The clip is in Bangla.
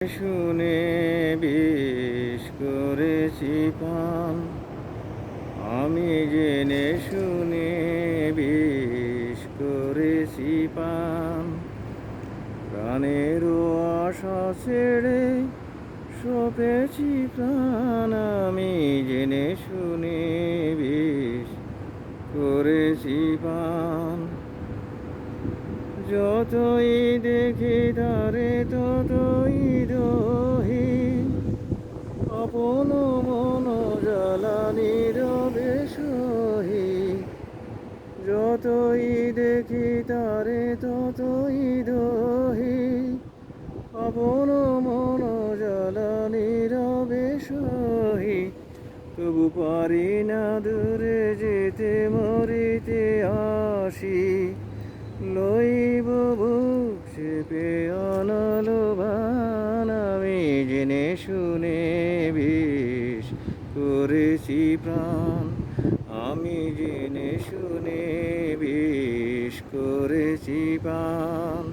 শুনে বিষ করেছি পান, আমি জেনে শুনে বিষ করেছি পান। প্রাণেরও আশা ছেড়ে সপেছি প্রাণ, আমি জেনে শুনে বিষ করেছি পান। যতই দেখি তারে ততই দহি, আপন মন জ্বালানি রবে সহি। যতই দেখি তারে ততই দহি, আপন মন জ্বালানি রবে সহি। তবু পারি না দূরে যেতে, মরিতে আসি লইব বুক চেপে অনলো বান, আমি জেনে শুনে বিষ করেছি প্রাণ, আমি জেনে শুনে বিষ করেছি পান।